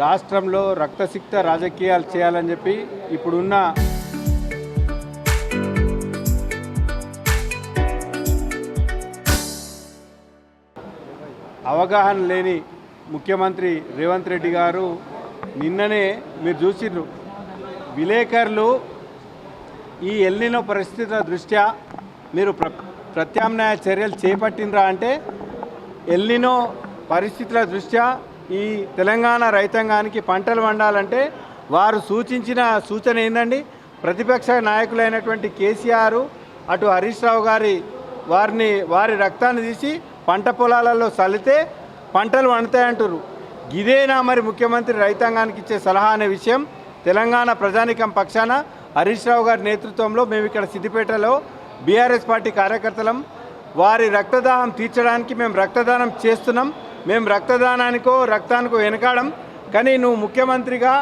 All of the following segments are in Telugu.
రాష్ట్రంలో రక్తసిక్త రాజకీయాలు చేయాలని చెప్పి ఇప్పుడున్న అవగాహన లేని ముఖ్యమంత్రి రేవంత్ రెడ్డి గారు నిన్ననే మీరు చూసిర్రు విలేకరులు ఈ ఎల్నినో పరిస్థితుల దృష్ట్యా మీరు ప్రత్యామ్నాయ చర్యలు చేపట్టినరా అంటే ఎల్నినో పరిస్థితుల దృష్ట్యా ఈ తెలంగాణ రైతాంగానికి పంటలు పండాలంటే వారు సూచించిన సూచన ఏందండి, ప్రతిపక్ష నాయకులైనటువంటి కేసీఆర్ అటు హరీష్ రావు గారి వారి రక్తాన్ని తీసి పంట పొలాలలో చల్లితే పంటలు పండుతాయంటారు. ఇదేనా మరి ముఖ్యమంత్రి రైతాంగానికి ఇచ్చే సలహా అనే విషయం తెలంగాణ ప్రజానికం పక్షాన హరీష్ రావు గారి నేతృత్వంలో మేము ఇక్కడ సిద్దిపేటలో బీఆర్ఎస్ పార్టీ కార్యకర్తలం. వారి రక్తదాహం తీర్చడానికి మేము రక్తదానం చేస్తున్నాం. మేము రక్తానికో వెనకాడం. కానీ నువ్వు ముఖ్యమంత్రిగా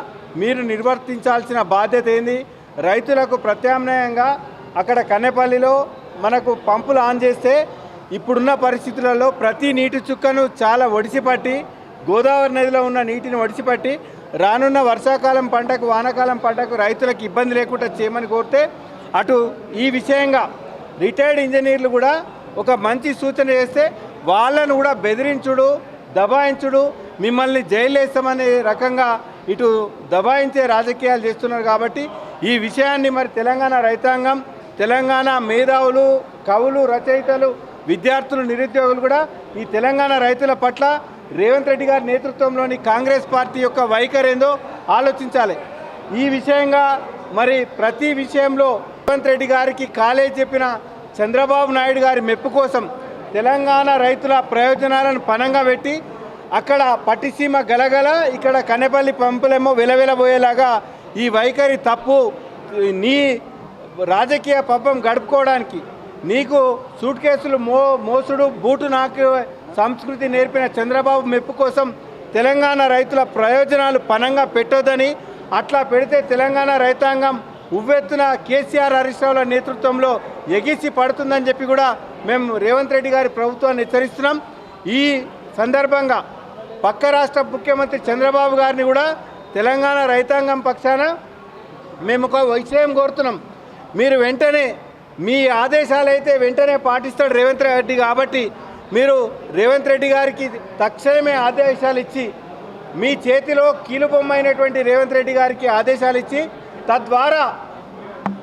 మీరు నిర్వర్తించాల్సిన బాధ్యత ఏంది? రైతులకు ప్రత్యామ్నాయంగా అక్కడ కన్నెపల్లిలో మనకు పంపులు ఆన్ చేస్తే ఇప్పుడున్న పరిస్థితులలో ప్రతి నీటి చుక్కను చాలా ఒడిసిపట్టి గోదావరి నదిలో ఉన్న నీటిని ఒడిసిపట్టి రానున్న వర్షాకాలం పంటకు వానాకాలం పంటకు రైతులకు ఇబ్బంది లేకుండా చేయమని కోరితే అటు ఈ విషయంగా రిటైర్డ్ ఇంజనీర్లు కూడా ఒక మంచి సూచన చేస్తే వాళ్ళను కూడా బెదిరించుడు దబాయించుడు మిమ్మల్ని జైలు వేస్తామనే రకంగా ఇటు దబాయించే రాజకీయాలు చేస్తున్నారు. కాబట్టి ఈ విషయాన్ని మరి తెలంగాణ రైతాంగం, తెలంగాణ మేధావులు, కవులు, రచయితలు, విద్యార్థులు, నిరుద్యోగులు కూడా ఈ తెలంగాణ రైతుల పట్ల రేవంత్ రెడ్డి గారి నేతృత్వంలోని కాంగ్రెస్ పార్టీ యొక్క వైఖరి ఏందో ఆలోచించాలి. ఈ విషయంగా మరి ప్రతి విషయంలో రేవంత్ రెడ్డి గారికి కాలేజ్ చెప్పిన చంద్రబాబు నాయుడు గారి మెప్పు కోసం తెలంగాణ రైతుల ప్రయోజనాలను పణంగా పెట్టి అక్కడ పట్టిసీమ గలగల ఇక్కడ కన్నెపల్లి పంపులేమో వెలవెలబోయేలాగా ఈ వైఖరి తప్పు. నీ రాజకీయ పబ్బం గడుపుకోవడానికి నీకు సూట్ కేసులు మోసుడు బూటు నాకు సంస్కృతి నేర్పిన చంద్రబాబు మెప్పు కోసం తెలంగాణ రైతుల ప్రయోజనాలు పణంగా పెట్టొద్దని, అట్లా పెడితే తెలంగాణ రైతాంగం ఉవ్వెత్తున కేసీఆర్ హరీష్ రావుల నేతృత్వంలో ఎగిసి పడుతుందని చెప్పి కూడా మేము రేవంత్ రెడ్డి గారి ప్రభుత్వాన్ని హెచ్చరిస్తున్నాం. ఈ సందర్భంగా పక్క రాష్ట్ర ముఖ్యమంత్రి చంద్రబాబు గారిని కూడా తెలంగాణ రైతాంగం పక్షాన మేము ఒక విషయం కోరుతున్నాం. మీరు వెంటనే మీ ఆదేశాలు అయితే వెంటనే పాటిస్తాడు రేవంత్ రెడ్డి. కాబట్టి మీరు రేవంత్ రెడ్డి గారికి తక్షణమే ఆదేశాలు ఇచ్చి మీ చేతిలో కీలుబొమ్మ అయినటువంటి రేవంత్ రెడ్డి గారికి ఆదేశాలు ఇచ్చి తద్వారా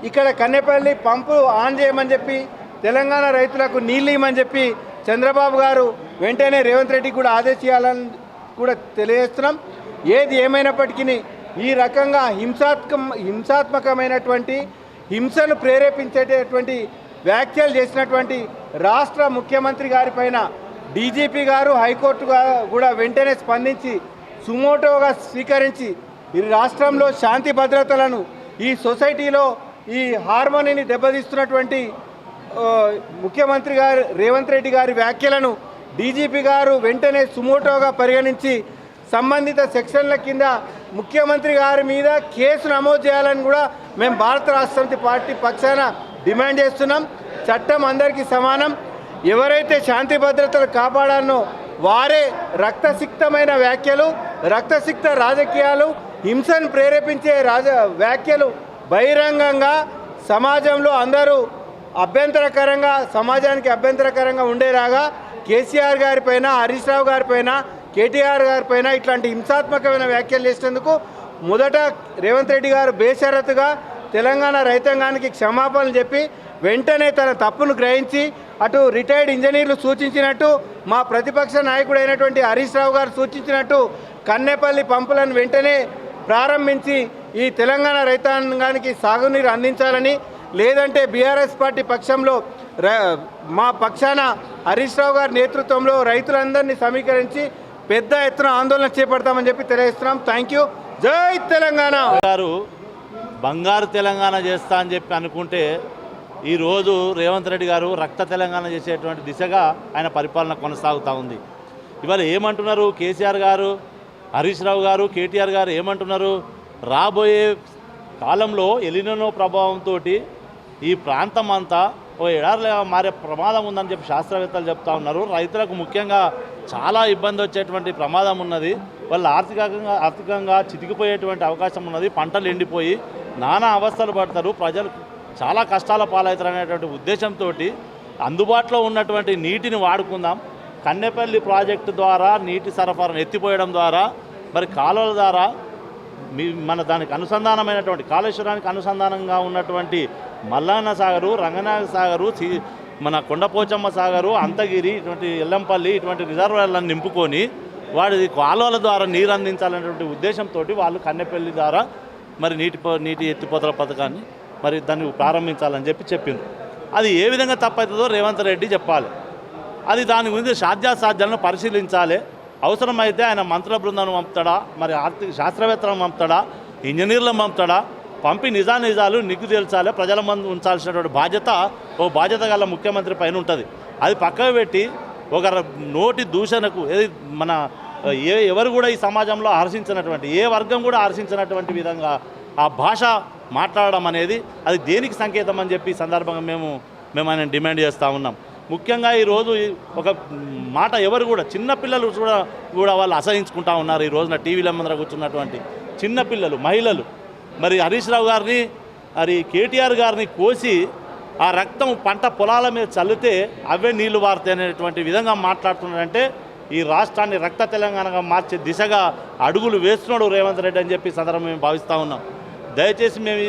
ఇక్కడ కన్నెపల్లి పంపు ఆన్ చేయమని చెప్పి తెలంగాణ రైతులకు నీళ్ళు ఇవ్వమని చెప్పి చంద్రబాబు గారు వెంటనే రేవంత్ రెడ్డికి కూడా ఆదేశించాలని కూడా తెలియజేస్తున్నాం. ఏది ఏమైనప్పటికీ ఈ రకంగా హింసాత్మకమైనటువంటి హింసను ప్రేరేపించేటటువంటి వ్యాఖ్యలు చేసినటువంటి రాష్ట్ర ముఖ్యమంత్రి గారి పైన డీజీపీ గారు హైకోర్టు కూడా వెంటనే స్పందించి సుమోటోగా స్వీకరించి ఈ రాష్ట్రంలో శాంతి భద్రతలను ఈ సొసైటీలో ఈ హార్మోనీని దెబ్బతీస్తున్నటువంటి ముఖ్యమంత్రి గారు రేవంత్ రెడ్డి గారి వ్యాఖ్యలను డీజీపీ గారు వెంటనే సుమోటోగా పరిగణించి సంబంధిత సెక్షన్ల కింద ముఖ్యమంత్రి గారి మీద కేసు నమోదు చేయాలని కూడా మేము భారత రాష్ట్ర సమితి పార్టీ పక్షాన డిమాండ్ చేస్తున్నాం. చట్టం అందరికీ సమానం. ఎవరైతే శాంతి భద్రతలు కాపాడాలనో వారే రక్తసిక్తమైన వ్యాఖ్యలు, రక్తసిక్త రాజకీయాలు, హింసను ప్రేరేపించే వ్యాఖ్యలు బహిరంగంగా సమాజంలో అందరూ సమాజానికి అభ్యంతరకరంగా ఉండేలాగా కేసీఆర్ గారిపైన, హరీష్ రావు గారిపైన, కేటీఆర్ గారిపైన ఇట్లాంటి హింసాత్మకమైన వ్యాఖ్యలు చేసేందుకు మొదట రేవంత్ రెడ్డి గారు బేషరతుగా తెలంగాణ రైతాంగానికి క్షమాపణలు చెప్పి వెంటనే తన తప్పును గ్రహించి అటు రిటైర్డ్ ఇంజనీర్లు సూచించినట్టు మా ప్రతిపక్ష నాయకుడైనటువంటి హరీష్ రావు గారు సూచించినట్టు కన్నెపల్లి పంపులను వెంటనే ప్రారంభించి ఈ తెలంగాణ రైతాంగానికి సాగునీరు అందించాలని, లేదంటే బీఆర్ఎస్ పార్టీ పక్షంలో మా పక్షాన హరీష్ రావు గారి నేతృత్వంలో రైతులందరినీ సమీకరించి పెద్ద ఎత్తున ఆందోళన చేపడతామని చెప్పి తెలియజేస్తున్నాం. Thank you. జై తెలంగాణ. గారు బంగారు తెలంగాణ చేస్తా అని చెప్పి అనుకుంటే ఈరోజు రేవంత్ రెడ్డి గారు రక్త తెలంగాణ చేసేటువంటి దిశగా ఆయన పరిపాలన కొనసాగుతూ ఉంది. ఇవాళ ఏమంటున్నారు కేసీఆర్ గారు, హరీష్ రావు గారు, కేటీఆర్ గారు ఏమంటున్నారు? రాబోయే కాలంలో ఎలినో ప్రభావంతో ఈ ప్రాంతం అంతా ఓ ఎడారిగా మారే ప్రమాదం ఉందని చెప్పి శాస్త్రవేత్తలు చెప్తా ఉన్నారు. రైతులకు ముఖ్యంగా చాలా ఇబ్బంది వచ్చేటువంటి ప్రమాదం ఉన్నది. వాళ్ళు ఆర్థికంగా చితికిపోయేటువంటి అవకాశం ఉన్నది. పంటలు ఎండిపోయి నానా అవస్థలు పడతారు, ప్రజలు చాలా కష్టాల పాలవుతారు అనేటువంటి ఉద్దేశంతో అందుబాటులో ఉన్నటువంటి నీటిని వాడుకుందాం. కన్నెపల్లి ప్రాజెక్టు ద్వారా నీటి సరఫరాను ఎత్తిపోయడం ద్వారా మరి కాలువల ద్వారా మన దానికి అనుసంధానమైనటువంటి కాళేశ్వరానికి అనుసంధానంగా ఉన్నటువంటి మల్లన్న సాగరు, రంగనాయక సాగరు, మన కొండపోచమ్మ సాగరు, అంతగిరి, ఇటువంటి ఎల్లంపల్లి ఇటువంటి రిజర్వాయర్లను నింపుకొని వాడి కాలువల ద్వారా నీరు అందించాలనేటువంటి ఉద్దేశంతో వాళ్ళు కన్నెపల్లి ద్వారా మరి నీటి ఎత్తిపోతల పథకాన్ని మరి దాన్ని ప్రారంభించాలని చెప్పిండ్రు. అది ఏ విధంగా తప్పవుతుందో రేవంత్ రెడ్డి చెప్పాలి. అది దాని గురించి సాధ్యాసాధ్యాలను పరిశీలించాలి. అవసరమైతే ఆయన మంత్రుల బృందాన్ని పంపుతాడా, మరి ఆర్థిక శాస్త్రవేత్తలను పంపుతాడా, ఇంజనీర్లను పంపుతాడా, పంపి నిజాలు నిగ్గు తేల్చాలి. ప్రజల ముందు ఉంచాల్సినటువంటి బాధ్యత గల ముఖ్యమంత్రి పైన ఉంటుంది. అది పక్కకు పెట్టి ఒక నోటి దూషణకు మన ఎవరు కూడా ఈ సమాజంలో హర్షించినటువంటి ఏ వర్గం కూడా హర్షించినటువంటి విధంగా ఆ భాష మాట్లాడడం అనేది అది దేనికి సంకేతం అని చెప్పి సందర్భంగా మేము ఆయన డిమాండ్ చేస్తూ ఉన్నాం. ముఖ్యంగా ఈరోజు ఒక మాట ఎవరు కూడా చిన్నపిల్లలు కూడా వాళ్ళు అసహించుకుంటా ఉన్నారు. ఈ రోజున టీవీల ముందర కూర్చున్నటువంటి చిన్నపిల్లలు, మహిళలు మరి హరీష్ రావు గారిని మరి కేటీఆర్ గారిని కోసి ఆ రక్తం పంట పొలాల మీద చల్లితే అవే నీళ్లు వారుతాయి అనేటువంటి విధంగా మాట్లాడుతున్నారంటే ఈ రాష్ట్రాన్ని రక్త తెలంగాణగా మార్చే దిశగా అడుగులు వేస్తున్నాడు రేవంత్ రెడ్డి అని చెప్పి సందర్భం మేము భావిస్తూ ఉన్నాం. దయచేసి మేము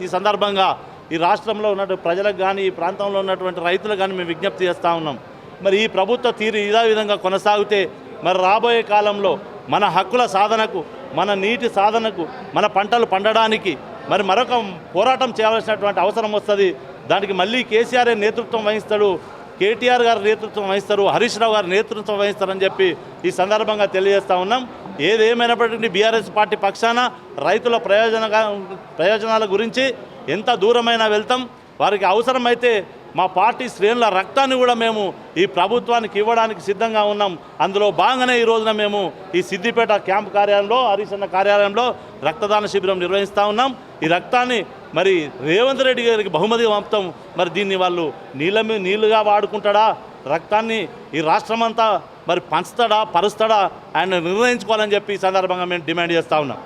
ఈ సందర్భంగా ఈ రాష్ట్రంలో ఉన్న ప్రజలకు కానీ ఈ ప్రాంతంలో ఉన్నటువంటి రైతులకు కానీ మేము విజ్ఞప్తి చేస్తూ ఉన్నాం. మరి ఈ ప్రభుత్వ తీరు ఇదే విధంగా కొనసాగితే మరి రాబోయే కాలంలో మన హక్కుల సాధనకు, మన నీటి సాధనకు, మన పంటలు పండడానికి మరి మరొక పోరాటం చేయాల్సినటువంటి అవసరం వస్తుంది. దానికి మళ్ళీ కేసీఆర్ నేతృత్వం వహిస్తాడు, కేటీఆర్ గారు నేతృత్వం వహిస్తారు, హరీష్ రావు గారు నేతృత్వం వహిస్తారని చెప్పి ఈ సందర్భంగా తెలియజేస్తూ ఉన్నాం. ఏదేమైనప్పటికీ బీఆర్ఎస్ పార్టీ పక్షాన రైతుల ప్రయోజనాల గురించి ఎంత దూరమైనా వెళ్తాం. వారికి అవసరమైతే మా పార్టీ శ్రేణుల రక్తాన్ని కూడా మేము ఈ ప్రభుత్వానికి ఇవ్వడానికి సిద్ధంగా ఉన్నాం. అందులో భాగంగానే ఈ రోజున మేము ఈ సిద్దిపేట క్యాంప్ కార్యాలయంలో, హరీష్ అన్న కార్యాలయంలో రక్తదాన శిబిరం నిర్వహిస్తూ ఉన్నాం. ఈ రక్తాన్ని మరి రేవంత్ రెడ్డి గారికి బహుమతిగా పంపుతాం. మరి దీన్ని వాళ్ళు నీళ్ళుగా వాడుకుంటాడా, రక్తాన్ని ఈ రాష్ట్రమంతా మరి పంచుతాడా, పరుస్తాడా ఆయన నిర్ణయించుకోవాలని చెప్పి ఈ సందర్భంగా మేము డిమాండ్ చేస్తూ ఉన్నాం.